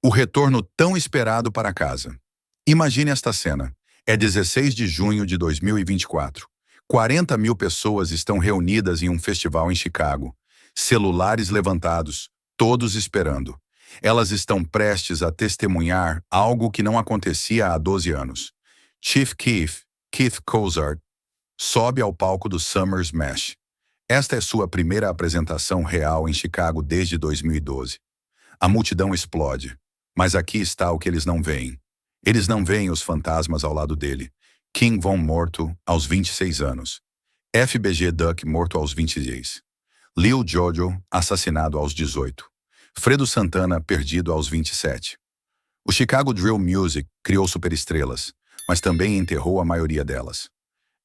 O retorno tão esperado para casa. Imagine esta cena. É 16 de junho de 2024. 40 mil pessoas estão reunidas em um festival em Chicago. Celulares levantados, todos esperando. Elas estão prestes a testemunhar algo que não acontecia há 12 anos. Chief Keef, Keith Cozart, sobe ao palco do Summer Smash. Esta é sua primeira apresentação real em Chicago desde 2012. A multidão explode. Mas aqui está o que eles não veem. Eles não veem os fantasmas ao lado dele. King Von morto aos 26 anos. FBG Duck morto aos 26. Lil Jojo assassinado aos 18. Fredo Santana perdido aos 27. O Chicago Drill Music criou superestrelas, mas também enterrou a maioria delas.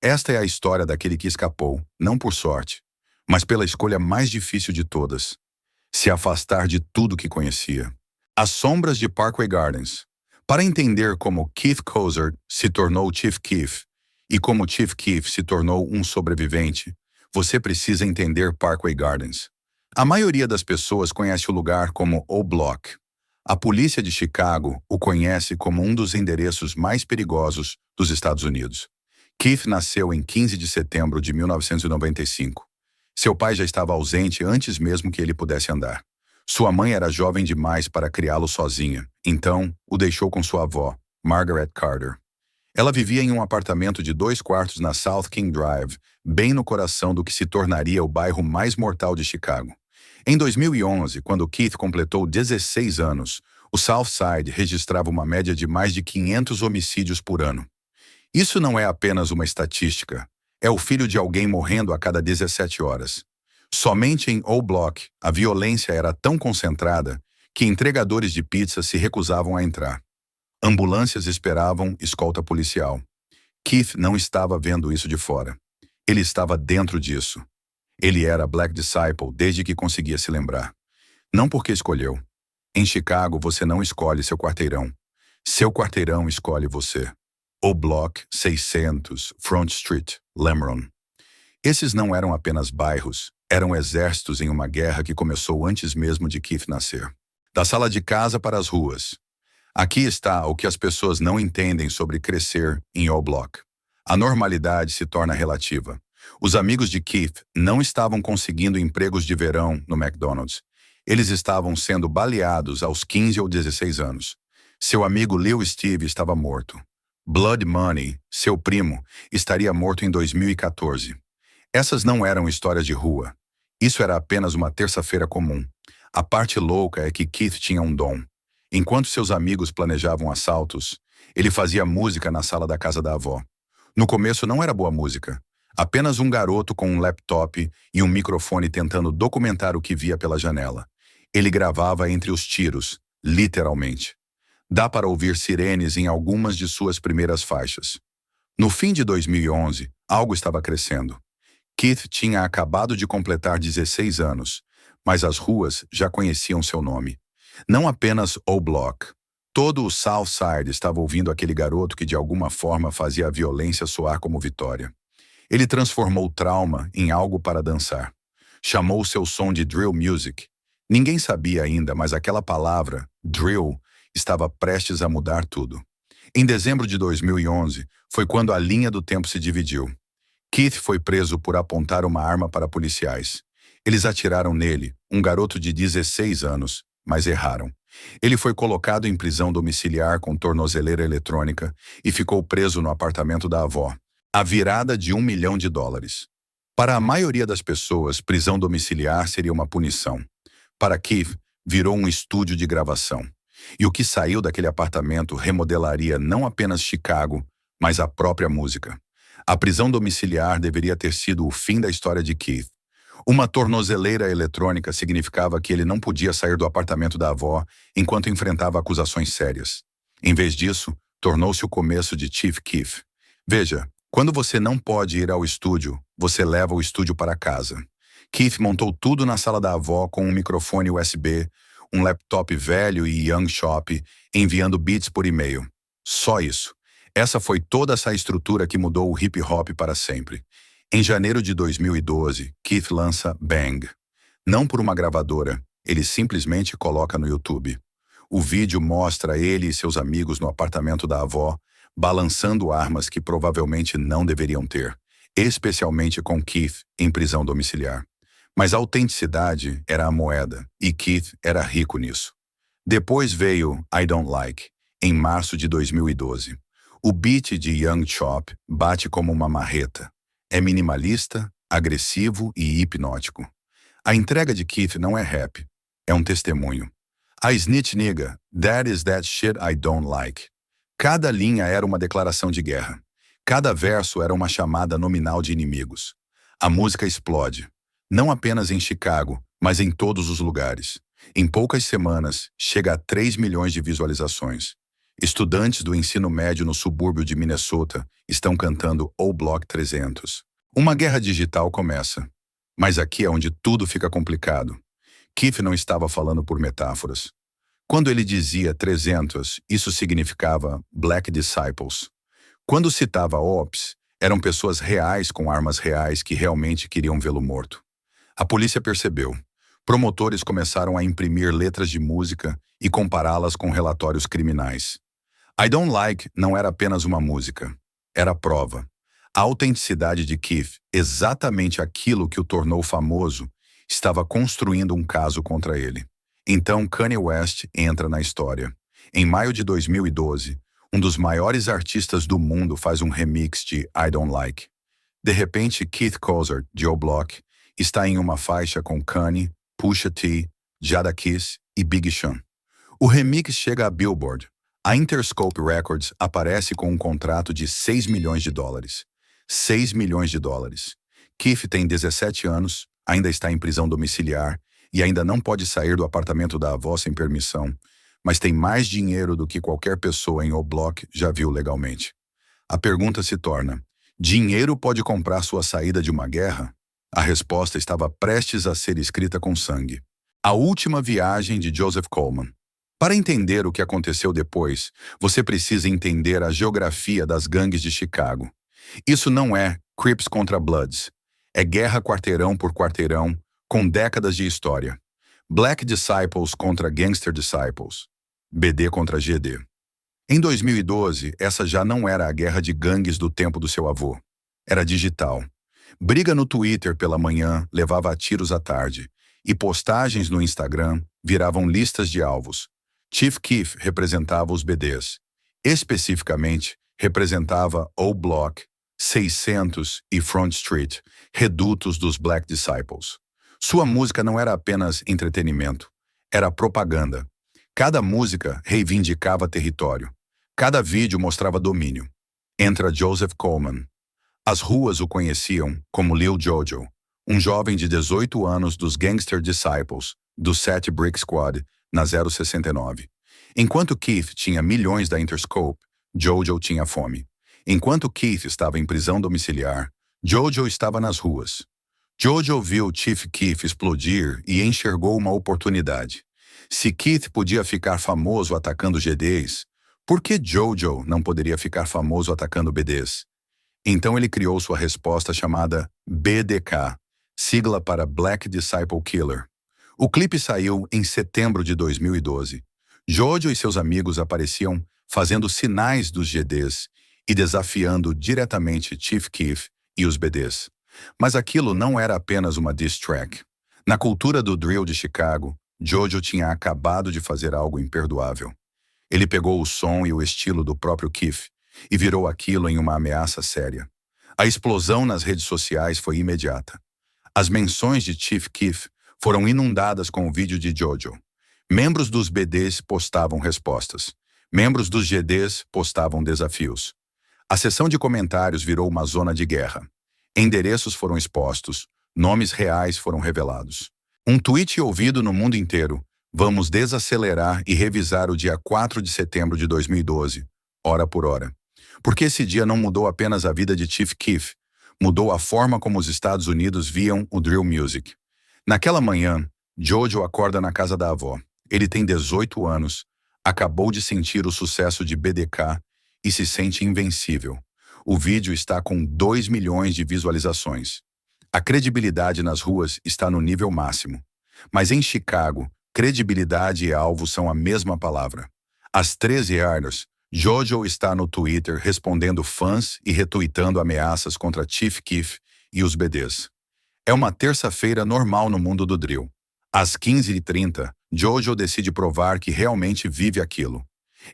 Esta é a história daquele que escapou, não por sorte, mas pela escolha mais difícil de todas: se afastar de tudo que conhecia. As sombras de Parkway Gardens. Para entender como Keith Cozart se tornou Chief Keef e como Chief Keef se tornou um sobrevivente, você precisa entender Parkway Gardens. A maioria das pessoas conhece o lugar como O Block. A polícia de Chicago o conhece como um dos endereços mais perigosos dos Estados Unidos. Keith nasceu em 15 de setembro de 1995. Seu pai já estava ausente antes mesmo que ele pudesse andar. Sua mãe era jovem demais para criá-lo sozinha, então o deixou com sua avó, Margaret Carter. Ela vivia em um apartamento de 2 quartos na South King Drive, bem no coração do que se tornaria o bairro mais mortal de Chicago. Em 2011, quando Keith completou 16 anos, o South Side registrava uma média de mais de 500 homicídios por ano. Isso não é apenas uma estatística, é o filho de alguém morrendo a cada 17 horas. Somente em O Block, a violência era tão concentrada que entregadores de pizza se recusavam a entrar. Ambulâncias esperavam escolta policial. Keith não estava vendo isso de fora. Ele estava dentro disso. Ele era Black Disciple desde que conseguia se lembrar. Não porque escolheu. Em Chicago, você não escolhe seu quarteirão. Seu quarteirão escolhe você. O Block 600, Front Street, Lemron. Esses não eram apenas bairros, eram exércitos em uma guerra que começou antes mesmo de Keith nascer. Da sala de casa para as ruas. Aqui está o que as pessoas não entendem sobre crescer em O Block. A normalidade se torna relativa. Os amigos de Keith não estavam conseguindo empregos de verão no McDonald's. Eles estavam sendo baleados aos 15 ou 16 anos. Seu amigo Lil Steve estava morto. Blood Money, seu primo, estaria morto em 2014. Essas não eram histórias de rua. Isso era apenas uma terça-feira comum. A parte louca é que Keith tinha um dom. Enquanto seus amigos planejavam assaltos, ele fazia música na sala da casa da avó. No começo não era boa música. Apenas um garoto com um laptop e um microfone tentando documentar o que via pela janela. Ele gravava entre os tiros, literalmente. Dá para ouvir sirenes em algumas de suas primeiras faixas. No fim de 2011, algo estava crescendo. Keith tinha acabado de completar 16 anos, mas as ruas já conheciam seu nome. Não apenas O Block. Todo o South Side estava ouvindo aquele garoto que de alguma forma fazia a violência soar como vitória. Ele transformou o trauma em algo para dançar. Chamou seu som de drill music. Ninguém sabia ainda, mas aquela palavra, drill, estava prestes a mudar tudo. Em dezembro de 2011, foi quando a linha do tempo se dividiu. Keith foi preso por apontar uma arma para policiais. Eles atiraram nele, um garoto de 16 anos, mas erraram. Ele foi colocado em prisão domiciliar com tornozeleira eletrônica e ficou preso no apartamento da avó. A virada de $1 milhão. Para a maioria das pessoas, prisão domiciliar seria uma punição. Para Keith, virou um estúdio de gravação. E o que saiu daquele apartamento remodelaria não apenas Chicago, mas a própria música. A prisão domiciliar deveria ter sido o fim da história de Keith. Uma tornozeleira eletrônica significava que ele não podia sair do apartamento da avó enquanto enfrentava acusações sérias. Em vez disso, tornou-se o começo de Chief Keef. Veja, quando você não pode ir ao estúdio, você leva o estúdio para casa. Keith montou tudo na sala da avó com um microfone USB, um laptop velho e Young Shop, enviando beats por e-mail. Só isso. Essa foi toda essa estrutura que mudou o hip-hop para sempre. Em janeiro de 2012, Keith lança Bang. Não por uma gravadora, ele simplesmente coloca no YouTube. O vídeo mostra ele e seus amigos no apartamento da avó, balançando armas que provavelmente não deveriam ter, especialmente com Keith em prisão domiciliar. Mas a autenticidade era a moeda, e Keith era rico nisso. Depois veio I Don't Like, em março de 2012. O beat de Young Chop bate como uma marreta. É minimalista, agressivo e hipnótico. A entrega de Keith não é rap, é um testemunho. I snitch nigga, that is that shit I don't like. Cada linha era uma declaração de guerra. Cada verso era uma chamada nominal de inimigos. A música explode, não apenas em Chicago, mas em todos os lugares. Em poucas semanas, chega a 3 milhões de visualizações. Estudantes do ensino médio no subúrbio de Minnesota estão cantando O Block 300. Uma guerra digital começa. Mas aqui é onde tudo fica complicado. Keith não estava falando por metáforas. Quando ele dizia 300, isso significava Black Disciples. Quando citava Ops, eram pessoas reais com armas reais que realmente queriam vê-lo morto. A polícia percebeu. Promotores começaram a imprimir letras de música e compará-las com relatórios criminais. I Don't Like não era apenas uma música, era prova. A autenticidade de Keith, exatamente aquilo que o tornou famoso, estava construindo um caso contra ele. Então Kanye West entra na história. Em maio de 2012, um dos maiores artistas do mundo faz um remix de I Don't Like. De repente, Keith Kozart, de O Block, está em uma faixa com Kanye, Pusha T, Jadakiss e Big Sean. O remix chega a Billboard. A Interscope Records aparece com um contrato de 6 milhões de dólares. 6 milhões de dólares. Keith tem 17 anos, ainda está em prisão domiciliar e ainda não pode sair do apartamento da avó sem permissão, mas tem mais dinheiro do que qualquer pessoa em O Block já viu legalmente. A pergunta se torna: dinheiro pode comprar sua saída de uma guerra? A resposta estava prestes a ser escrita com sangue. A última viagem de Joseph Coleman. Para entender o que aconteceu depois, você precisa entender a geografia das gangues de Chicago. Isso não é Crips contra Bloods. É guerra quarteirão por quarteirão, com décadas de história. Black Disciples contra Gangster Disciples. BD contra GD. Em 2012, essa já não era a guerra de gangues do tempo do seu avô. Era digital. Briga no Twitter pela manhã levava a tiros à tarde, e postagens no Instagram viravam listas de alvos. Chief Keef representava os BDs. Especificamente, representava O Block, 600 e Front Street, redutos dos Black Disciples. Sua música não era apenas entretenimento, era propaganda. Cada música reivindicava território. Cada vídeo mostrava domínio. Entra Joseph Coleman. As ruas o conheciam como Lil Jojo, um jovem de 18 anos dos Gangster Disciples, do 7 Brick Squad, na 069. Enquanto Keith tinha milhões da Interscope, Jojo tinha fome. Enquanto Keith estava em prisão domiciliar, Jojo estava nas ruas. Jojo viu Chief Keef explodir e enxergou uma oportunidade. Se Keith podia ficar famoso atacando GDs, por que Jojo não poderia ficar famoso atacando BDs? Então ele criou sua resposta chamada BDK, sigla para Black Disciple Killer. O clipe saiu em setembro de 2012. Jojo e seus amigos apareciam fazendo sinais dos GDs e desafiando diretamente Chief Keef e os BDs. Mas aquilo não era apenas uma diss track. Na cultura do drill de Chicago, Jojo tinha acabado de fazer algo imperdoável. Ele pegou o som e o estilo do próprio Keef e virou aquilo em uma ameaça séria. A explosão nas redes sociais foi imediata. As menções de Chief Keef foram inundadas com o vídeo de Jojo. Membros dos BDs postavam respostas. Membros dos GDs postavam desafios. A seção de comentários virou uma zona de guerra. Endereços foram expostos, nomes reais foram revelados. Um tweet ouvido no mundo inteiro: vamos desacelerar e revisar o dia 4 de setembro de 2012, hora por hora. Porque esse dia não mudou apenas a vida de Chief Keef, mudou a forma como os Estados Unidos viam o drill music. Naquela manhã, Jojo acorda na casa da avó. Ele tem 18 anos, acabou de sentir o sucesso de BDK e se sente invencível. O vídeo está com 2 milhões de visualizações. A credibilidade nas ruas está no nível máximo. Mas em Chicago, Credibilidade e alvo são a mesma palavra. Às 13 horas, Jojo está no Twitter respondendo fãs e retuitando ameaças contra Chief Keef e os BDs. É uma terça-feira normal no mundo do drill. Às 15h30, Jojo decide provar que realmente vive aquilo.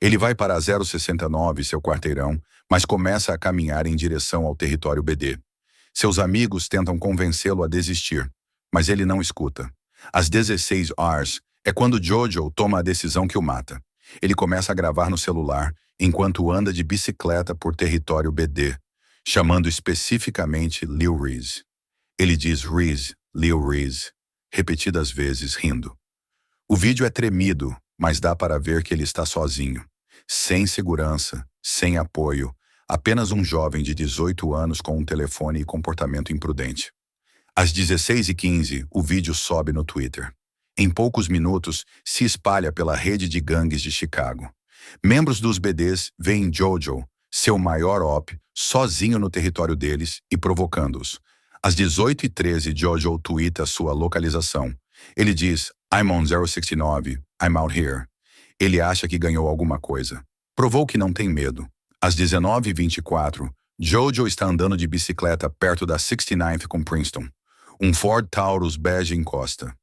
Ele vai para a 069, seu quarteirão, mas começa a caminhar em direção ao território BD. Seus amigos tentam convencê-lo a desistir, mas ele não escuta. Às 16 horas é quando Jojo toma a decisão que o mata. Ele começa a gravar no celular enquanto anda de bicicleta por território BD, chamando especificamente Lil Reese. Ele diz Reese, Lil Reese, repetidas vezes, rindo. O vídeo é tremido, mas dá para ver que ele está sozinho, sem segurança, sem apoio, apenas um jovem de 18 anos com um telefone e comportamento imprudente. Às 16h15, o vídeo sobe no Twitter. Em poucos minutos, se espalha pela rede de gangues de Chicago. Membros dos BDs veem Jojo, seu maior op, sozinho no território deles e provocando-os. Às 18h13, Jojo tuita sua localização. Ele diz, I'm on 069, I'm out here. Ele acha que ganhou alguma coisa. Provou que não tem medo. Às 19h24, Jojo está andando de bicicleta perto da 69th com Princeton. Um Ford Taurus bege encosta.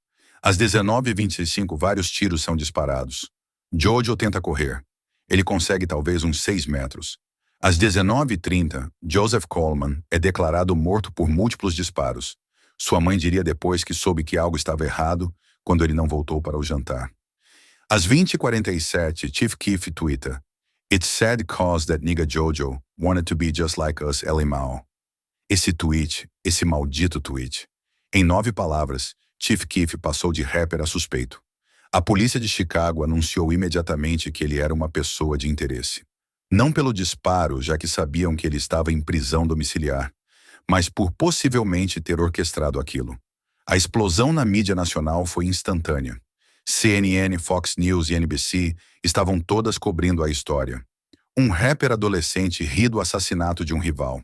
Às 19h25, vários tiros são disparados. Jojo tenta correr. Ele consegue talvez uns 6 metros. Às 19h30, Joseph Coleman é declarado morto por múltiplos disparos. Sua mãe diria depois que soube que algo estava errado quando ele não voltou para o jantar. Às 20h47, Chief Keef twitta, It's sad cause that nigga Jojo wanted to be just like us, LMAO. Esse tweet, esse maldito tweet. Em 9 palavras, Chief Keef passou de rapper a suspeito. A polícia de Chicago anunciou imediatamente que ele era uma pessoa de interesse. Não pelo disparo, já que sabiam que ele estava em prisão domiciliar, mas por possivelmente ter orquestrado aquilo. A explosão na mídia nacional foi instantânea. CNN, Fox News e NBC estavam todas cobrindo a história. Um rapper adolescente ri do assassinato de um rival.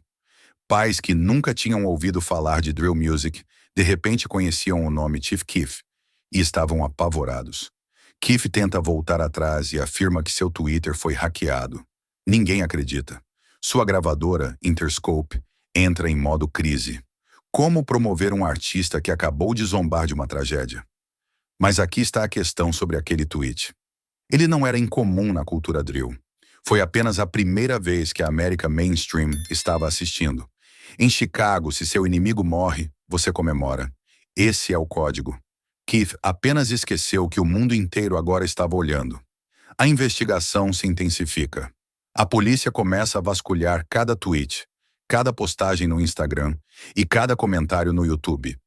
Pais que nunca tinham ouvido falar de drill music, de repente conheciam o nome Chief Keef e estavam apavorados. Keef tenta voltar atrás e afirma que seu Twitter foi hackeado. Ninguém acredita. Sua gravadora, Interscope, entra em modo crise. Como promover um artista que acabou de zombar de uma tragédia? Mas aqui está a questão sobre aquele tweet. Ele não era incomum na cultura drill. Foi apenas a primeira vez que a América mainstream estava assistindo. Em Chicago, se seu inimigo morre, você comemora. Esse é o código. Keef apenas esqueceu que o mundo inteiro agora estava olhando. A investigação se intensifica. A polícia começa a vasculhar cada tweet, cada postagem no Instagram e cada comentário no YouTube.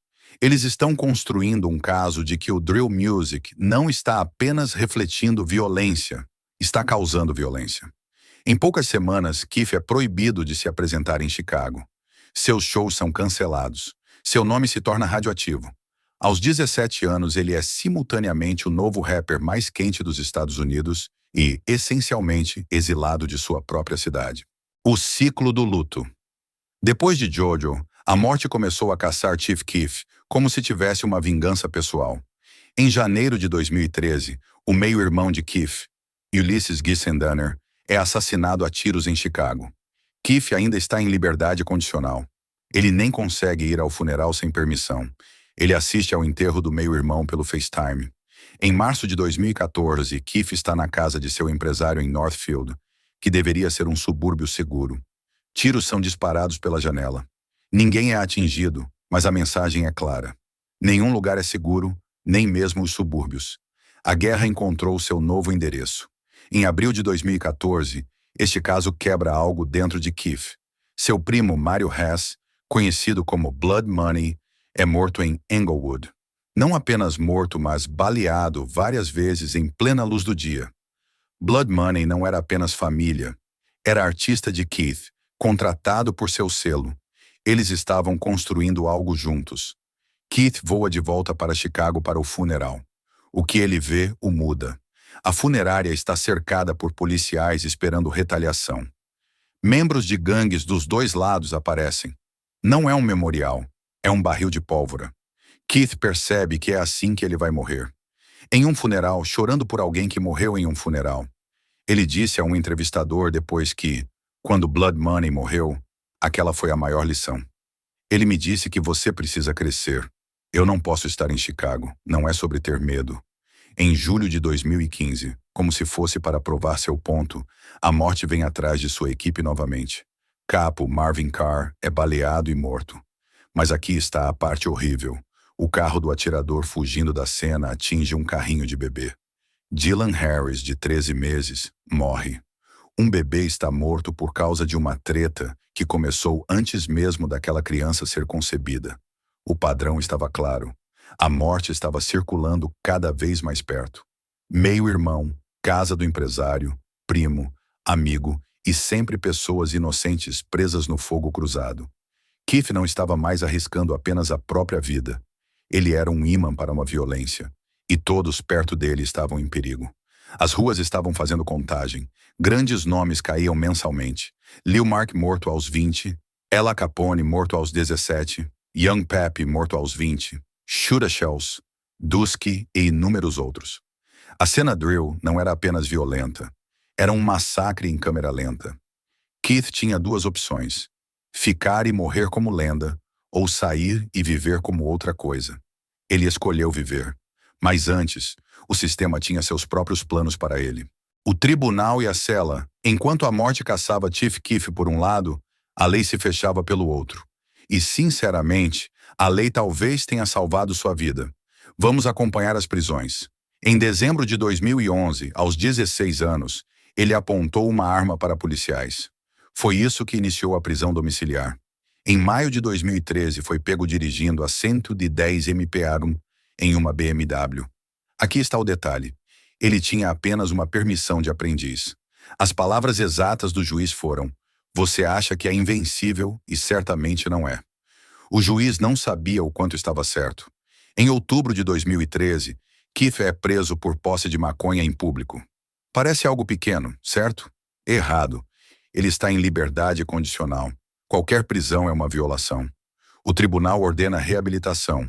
Eles estão construindo um caso de que o drill music não está apenas refletindo violência, está causando violência. Em poucas semanas, Keef é proibido de se apresentar em Chicago. Seus shows são cancelados. Seu nome se torna radioativo. Aos 17 anos, ele é simultaneamente o novo rapper mais quente dos Estados Unidos e, essencialmente, exilado de sua própria cidade. O ciclo do luto. Depois de Jojo, a morte começou a caçar Chief Keef como se tivesse uma vingança pessoal. Em janeiro de 2013, o meio-irmão de Keef, Ulysses Gissendaner, é assassinado a tiros em Chicago. Keef ainda está em liberdade condicional. Ele nem consegue ir ao funeral sem permissão. Ele assiste ao enterro do meio-irmão pelo FaceTime. Em março de 2014, Keef está na casa de seu empresário em Northfield, que deveria ser um subúrbio seguro. Tiros são disparados pela janela. Ninguém é atingido, mas a mensagem é clara. Nenhum lugar é seguro, nem mesmo os subúrbios. A guerra encontrou seu novo endereço. Em abril de 2014, este caso quebra algo dentro de Keef. Seu primo Mario Hess, conhecido como Blood Money, é morto em Englewood. Não apenas morto, mas baleado várias vezes em plena luz do dia. Blood Money não era apenas família. Era artista de Keef, contratado por seu selo. Eles estavam construindo algo juntos. Keef voa de volta para Chicago para o funeral. O que ele vê o muda. A funerária está cercada por policiais esperando retaliação. Membros de gangues dos dois lados aparecem. Não é um memorial, é um barril de pólvora. Keef percebe que é assim que ele vai morrer. em um funeral, chorando por alguém que morreu em um funeral. Ele disse a um entrevistador depois que, quando Blood Money morreu, aquela foi a maior lição. Ele me disse que você precisa crescer. Eu não posso estar em Chicago, não é sobre ter medo. Em julho de 2015, como se fosse para provar seu ponto, a morte vem atrás de sua equipe novamente. Capo Marvin Carr é baleado e morto. Mas aqui está a parte horrível. O carro do atirador fugindo da cena atinge um carrinho de bebê. Dylan Harris, de 13 meses, morre. Um bebê está morto por causa de uma treta que começou antes mesmo daquela criança ser concebida. O padrão estava claro. A morte estava circulando cada vez mais perto. Meio-irmão, casa do empresário, primo, amigo e sempre pessoas inocentes presas no fogo cruzado. Keith não estava mais arriscando apenas a própria vida. Ele era um imã para uma violência. E todos perto dele estavam em perigo. As ruas estavam fazendo contagem. Grandes nomes caíam mensalmente. Lil Mark morto aos 20, Ella Capone morto aos 17, Young Pep morto aos 20, Shooter Shells, Dusky e inúmeros outros. A cena drill não era apenas violenta. Era um massacre em câmera lenta. Keith tinha duas opções: ficar e morrer como lenda, ou sair e viver como outra coisa. Ele escolheu viver. Mas antes, o sistema tinha seus próprios planos para ele. O tribunal e a cela, enquanto a morte caçava Chief Keef por um lado, a lei se fechava pelo outro. E, sinceramente, a lei talvez tenha salvado sua vida. Vamos acompanhar as prisões. Em dezembro de 2011, aos 16 anos, ele apontou uma arma para policiais. Foi isso que iniciou a prisão domiciliar. Em maio de 2013, foi pego dirigindo a 110 mph em uma BMW. Aqui está o detalhe. Ele tinha apenas uma permissão de aprendiz. As palavras exatas do juiz foram: "Você acha que é invencível e certamente não é." O juiz não sabia o quanto estava certo. Em outubro de 2013, Keith é preso por posse de maconha em público. Parece algo pequeno, certo? Errado. Ele está em liberdade condicional. Qualquer prisão é uma violação. O tribunal ordena reabilitação.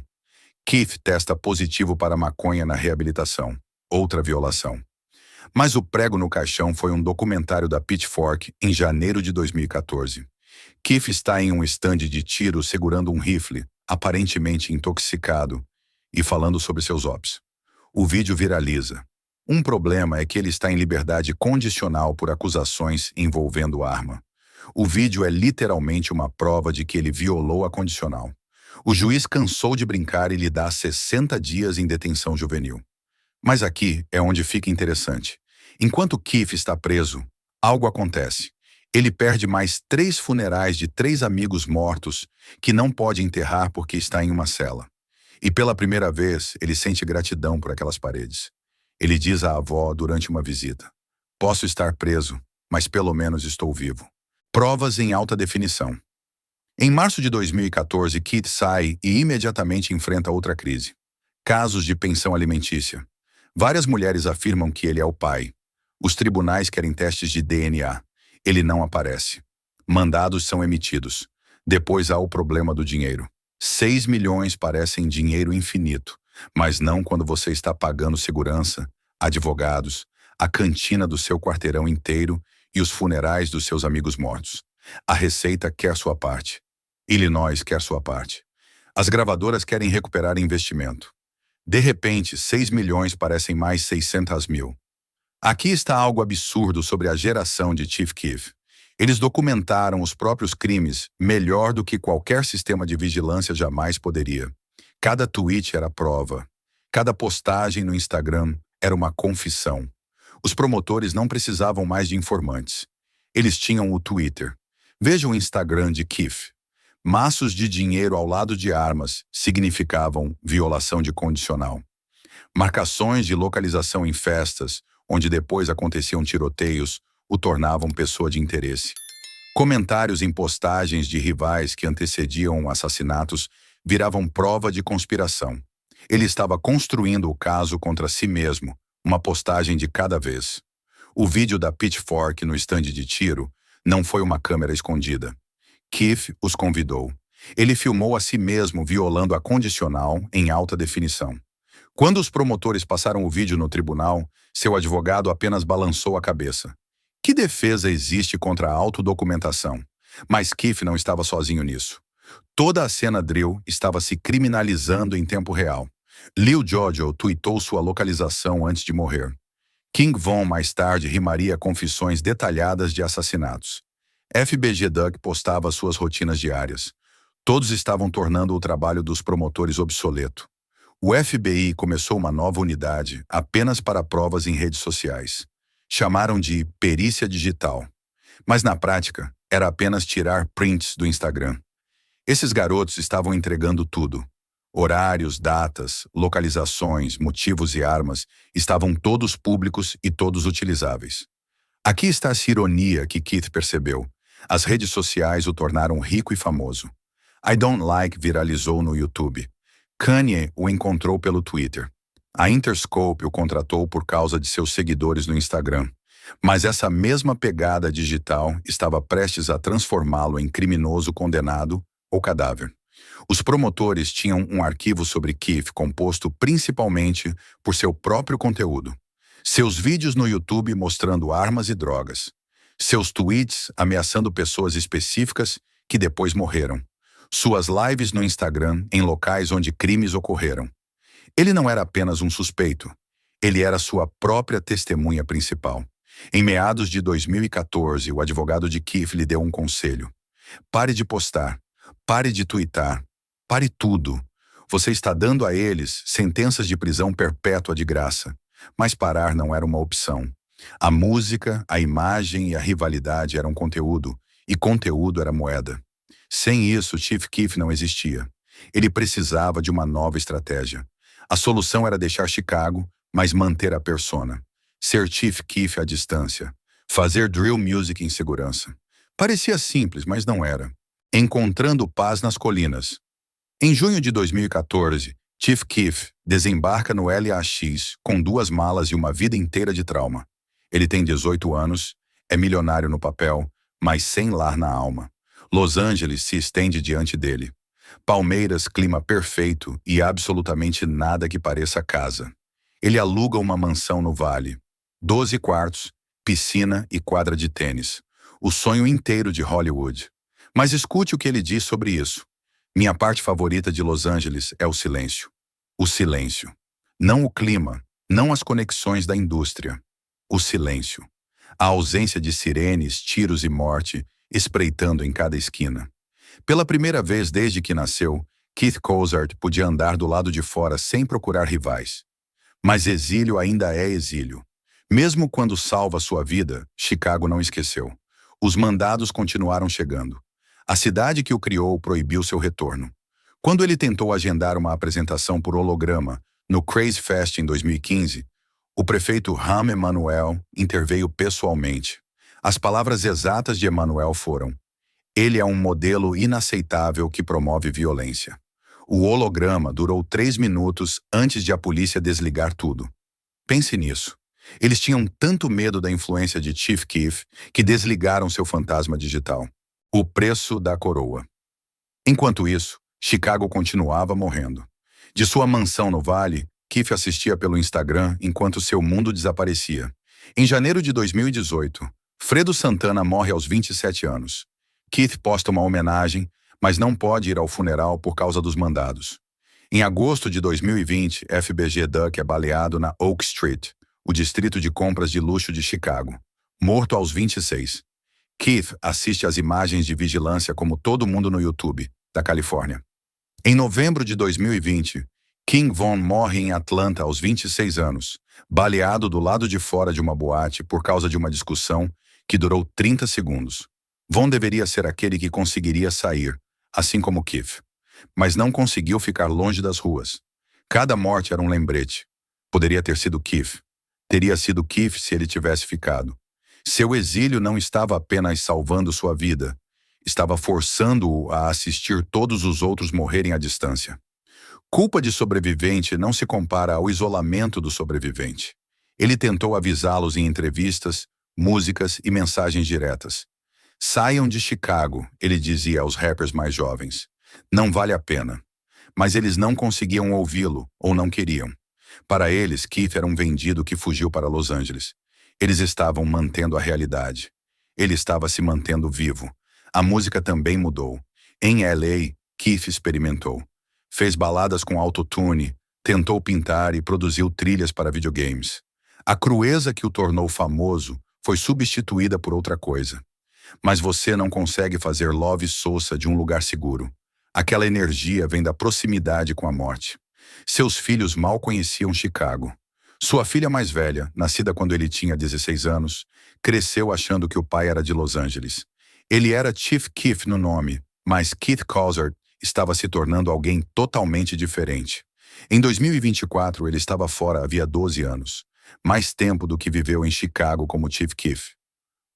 Keith testa positivo para maconha na reabilitação. Outra violação. Mas o prego no caixão foi um documentário da Pitchfork em janeiro de 2014. Keith está em um estande de tiro segurando um rifle, aparentemente intoxicado, e falando sobre seus ops. O vídeo viraliza. Um problema é que ele está em liberdade condicional por acusações envolvendo arma. O vídeo é literalmente uma prova de que ele violou a condicional. O juiz cansou de brincar e lhe dá 60 dias em detenção juvenil. Mas aqui é onde fica interessante. Enquanto Keith está preso, algo acontece. Ele perde mais 3 funerais de 3 amigos mortos que não pode enterrar porque está em uma cela. E pela primeira vez, ele sente gratidão por aquelas paredes. Ele diz à avó durante uma visita: "Posso estar preso, mas pelo menos estou vivo." Provas em alta definição. Em março de 2014, Keith sai e imediatamente enfrenta outra crise. Casos de pensão alimentícia. Várias mulheres afirmam que ele é o pai. Os tribunais querem testes de DNA. Ele não aparece. Mandados são emitidos. Depois há o problema do dinheiro. 6 milhões parecem dinheiro infinito, mas não quando você está pagando segurança, advogados, a cantina do seu quarteirão inteiro e os funerais dos seus amigos mortos. A Receita quer sua parte. Illinois quer sua parte. As gravadoras querem recuperar investimento. De repente, 6 milhões parecem mais 600 mil. Aqui está algo absurdo sobre a geração de Chief Keef. Eles documentaram os próprios crimes melhor do que qualquer sistema de vigilância jamais poderia. Cada tweet era prova. Cada postagem no Instagram era uma confissão. Os promotores não precisavam mais de informantes. Eles tinham o Twitter. Veja o Instagram de Keef. Maços de dinheiro ao lado de armas significavam violação de condicional. Marcações de localização em festas, onde depois aconteciam tiroteios, o tornavam pessoa de interesse. Comentários em postagens de rivais que antecediam assassinatos viravam prova de conspiração. Ele estava construindo o caso contra si mesmo, uma postagem de cada vez. O vídeo da Pitchfork no estande de tiro não foi uma câmera escondida. Keef os convidou. Ele filmou a si mesmo violando a condicional em alta definição. Quando os promotores passaram o vídeo no tribunal, seu advogado apenas balançou a cabeça. Que defesa existe contra a autodocumentação? Mas Keith não estava sozinho nisso. Toda a cena drill estava se criminalizando em tempo real. Lil Jojo tuitou sua localização antes de morrer. King Von mais tarde rimaria confissões detalhadas de assassinatos. FBG Duck postava suas rotinas diárias. Todos estavam tornando o trabalho dos promotores obsoleto. O FBI começou uma nova unidade apenas para provas em redes sociais. Chamaram de perícia digital. Mas na prática, era apenas tirar prints do Instagram. Esses garotos estavam entregando tudo. Horários, datas, localizações, motivos e armas estavam todos públicos e todos utilizáveis. Aqui está essa ironia que Keith percebeu. As redes sociais o tornaram rico e famoso. I Don't Like viralizou no YouTube. Kanye o encontrou pelo Twitter. A Interscope o contratou por causa de seus seguidores no Instagram. Mas essa mesma pegada digital estava prestes a transformá-lo em criminoso condenado ou cadáver. Os promotores tinham um arquivo sobre Keith composto principalmente por seu próprio conteúdo. Seus vídeos no YouTube mostrando armas e drogas. Seus tweets ameaçando pessoas específicas que depois morreram. Suas lives no Instagram em locais onde crimes ocorreram. Ele não era apenas um suspeito. Ele era sua própria testemunha principal. Em meados de 2014, o advogado de Keith lhe deu um conselho. Pare de postar. Pare de tuitar. Pare tudo. Você está dando a eles sentenças de prisão perpétua de graça. Mas parar não era uma opção. A música, a imagem e a rivalidade eram conteúdo, e conteúdo era moeda. Sem isso, Chief Keef não existia. Ele precisava de uma nova estratégia. A solução era deixar Chicago, mas manter a persona. Ser Chief Keef à distância. Fazer drill music em segurança. Parecia simples, mas não era. Encontrando paz nas colinas. Em junho de 2014, Chief Keef desembarca no LAX com 2 malas e uma vida inteira de trauma. Ele tem 18 anos, é milionário no papel, mas sem lar na alma. Los Angeles se estende diante dele. Palmeiras, clima perfeito e absolutamente nada que pareça casa. Ele aluga uma mansão no Vale. 12 quartos, piscina e quadra de tênis. O sonho inteiro de Hollywood. Mas escute o que ele diz sobre isso. Minha parte favorita de Los Angeles é o silêncio. O silêncio. Não o clima, não as conexões da indústria. O silêncio. A ausência de sirenes, tiros e morte espreitando em cada esquina. Pela primeira vez desde que nasceu, Keith Cozart podia andar do lado de fora sem procurar rivais. Mas exílio ainda é exílio. Mesmo quando salva sua vida, Chicago não esqueceu. Os mandados continuaram chegando. A cidade que o criou proibiu seu retorno. Quando ele tentou agendar uma apresentação por holograma no Crazy Fest em 2015, o prefeito Rahm Emanuel interveio pessoalmente. As palavras exatas de Emanuel foram: ele é um modelo inaceitável que promove violência. O holograma durou 3 minutos antes de a polícia desligar tudo. Pense nisso. Eles tinham tanto medo da influência de Chief Keef que desligaram seu fantasma digital. O preço da coroa. Enquanto isso, Chicago continuava morrendo. De sua mansão no Vale, Keef assistia pelo Instagram enquanto seu mundo desaparecia. Em janeiro de 2018, Fredo Santana morre aos 27 anos. Keith posta uma homenagem, mas não pode ir ao funeral por causa dos mandados. Em agosto de 2020, FBG Duck é baleado na Oak Street, o distrito de compras de luxo de Chicago. Morto aos 26. Keith assiste às imagens de vigilância como todo mundo no YouTube, da Califórnia. Em novembro de 2020, King Von morre em Atlanta aos 26 anos, baleado do lado de fora de uma boate por causa de uma discussão que durou 30 segundos. Von deveria ser aquele que conseguiria sair, assim como Keith. Mas não conseguiu ficar longe das ruas. Cada morte era um lembrete. Poderia ter sido Keith. Teria sido Keith se ele tivesse ficado. Seu exílio não estava apenas salvando sua vida, estava forçando-o a assistir todos os outros morrerem à distância. Culpa de sobrevivente não se compara ao isolamento do sobrevivente. Ele tentou avisá-los em entrevistas, músicas e mensagens diretas. Saiam de Chicago, ele dizia aos rappers mais jovens. Não vale a pena. Mas eles não conseguiam ouvi-lo ou não queriam. Para eles, Keith era um vendido que fugiu para Los Angeles. Eles estavam mantendo a realidade. Ele estava se mantendo vivo. A música também mudou. Em LA, Keith experimentou. Fez baladas com autotune, tentou pintar e produziu trilhas para videogames. A crueza que o tornou famoso foi substituída por outra coisa. Mas você não consegue fazer Love Sosa de um lugar seguro. Aquela energia vem da proximidade com a morte. Seus filhos mal conheciam Chicago. Sua filha mais velha, nascida quando ele tinha 16 anos, cresceu achando que o pai era de Los Angeles. Ele era Chief Keef no nome, mas Keith Cozart estava se tornando alguém totalmente diferente. Em 2024, ele estava fora havia 12 anos, mais tempo do que viveu em Chicago como Chief Keef.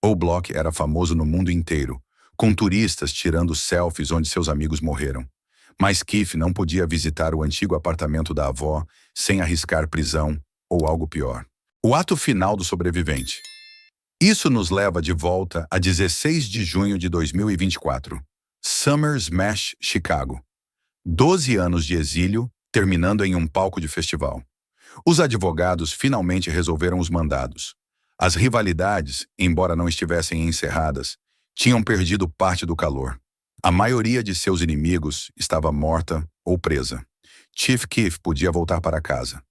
O Block era famoso no mundo inteiro, com turistas tirando selfies onde seus amigos morreram. Mas Keith não podia visitar o antigo apartamento da avó sem arriscar prisão ou algo pior. O ato final do sobrevivente. Isso nos leva de volta a 16 de junho de 2024. Summer Smash, Chicago. 12 anos de exílio, terminando em um palco de festival. Os advogados finalmente resolveram os mandados. As rivalidades, embora não estivessem encerradas, tinham perdido parte do calor. A maioria de seus inimigos estava morta ou presa. Chief Keef podia voltar para casa.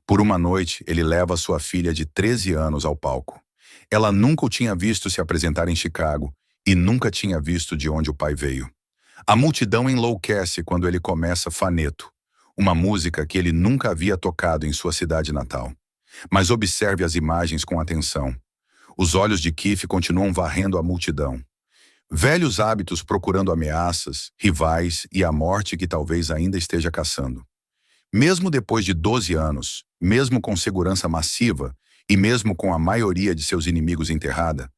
Por uma noite, ele leva sua filha de 13 anos ao palco. Ela nunca o tinha visto se apresentar em Chicago e nunca tinha visto de onde o pai veio. A multidão enlouquece quando ele começa Faneto, uma música que ele nunca havia tocado em sua cidade natal. Mas observe as imagens com atenção. Os olhos de Keith continuam varrendo a multidão. Velhos hábitos procurando ameaças, rivais e a morte que talvez ainda esteja caçando. Mesmo depois de 12 anos, mesmo com segurança massiva e mesmo com a maioria de seus inimigos enterrada,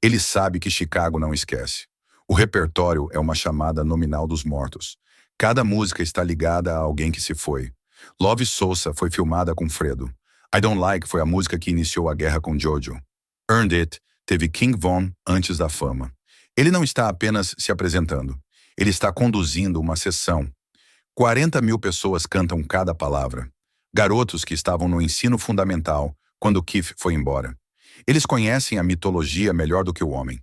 ele sabe que Chicago não esquece. O repertório é uma chamada nominal dos mortos. Cada música está ligada a alguém que se foi. Love Sosa foi filmada com Fredo. I Don't Like foi a música que iniciou a guerra com Jojo. Earned It teve King Von antes da fama. Ele não está apenas se apresentando. Ele está conduzindo uma sessão. 40 mil pessoas cantam cada palavra. Garotos que estavam no ensino fundamental quando Keith foi embora. Eles conhecem a mitologia melhor do que o homem.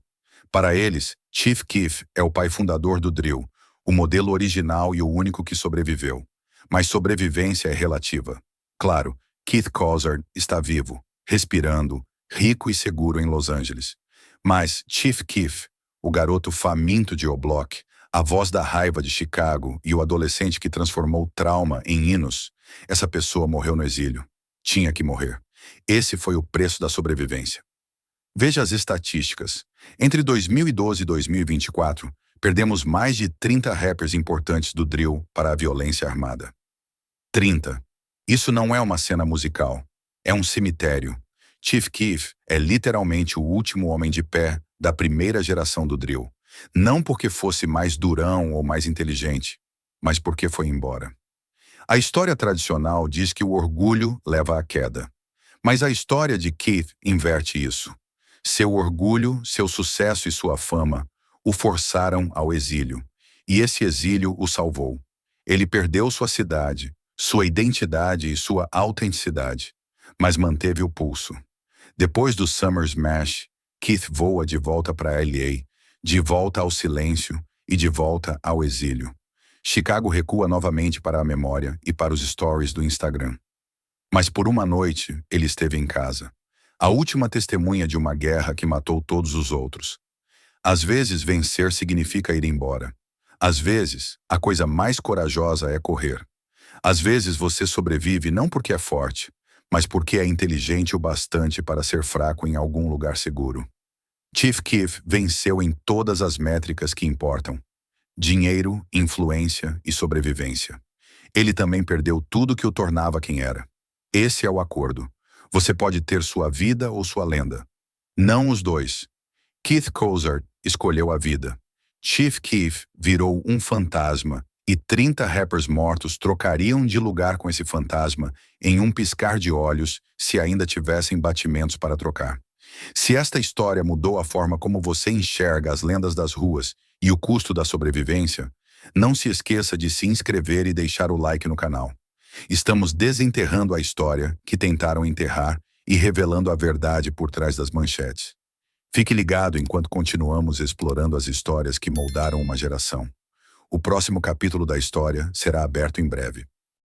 Para eles, Chief Keef é o pai fundador do drill, o modelo original e o único que sobreviveu. Mas sobrevivência é relativa. Claro, Keith Cozart está vivo, respirando, rico e seguro em Los Angeles. Mas Chief Keef, o garoto faminto de O Block, a voz da raiva de Chicago e o adolescente que transformou trauma em hinos, essa pessoa morreu no exílio. Tinha que morrer. Esse foi o preço da sobrevivência. Veja as estatísticas. Entre 2012 e 2024, perdemos mais de 30 rappers importantes do drill para a violência armada. 30. Isso não é uma cena musical. É um cemitério. Chief Keef é literalmente o último homem de pé da primeira geração do drill. Não porque fosse mais durão ou mais inteligente, mas porque foi embora. A história tradicional diz que o orgulho leva à queda. Mas a história de Keith inverte isso. Seu orgulho, seu sucesso e sua fama o forçaram ao exílio. E esse exílio o salvou. Ele perdeu sua cidade, sua identidade e sua autenticidade, mas manteve o pulso. Depois do Summer Smash, Keith voa de volta para LA, de volta ao silêncio e de volta ao exílio. Chicago recua novamente para a memória e para os stories do Instagram. Mas por uma noite, ele esteve em casa. A última testemunha de uma guerra que matou todos os outros. Às vezes, vencer significa ir embora. Às vezes, a coisa mais corajosa é correr. Às vezes, você sobrevive não porque é forte, mas porque é inteligente o bastante para ser fraco em algum lugar seguro. Chief Keef venceu em todas as métricas que importam. Dinheiro, influência e sobrevivência. Ele também perdeu tudo que o tornava quem era. Esse é o acordo. Você pode ter sua vida ou sua lenda. Não os dois. Keith Cozart escolheu a vida. Chief Keef virou um fantasma e 30 rappers mortos trocariam de lugar com esse fantasma em um piscar de olhos se ainda tivessem batimentos para trocar. Se esta história mudou a forma como você enxerga as lendas das ruas e o custo da sobrevivência, não se esqueça de se inscrever e deixar o like no canal. Estamos desenterrando a história que tentaram enterrar e revelando a verdade por trás das manchetes. Fique ligado enquanto continuamos explorando as histórias que moldaram uma geração. O próximo capítulo da história será aberto em breve.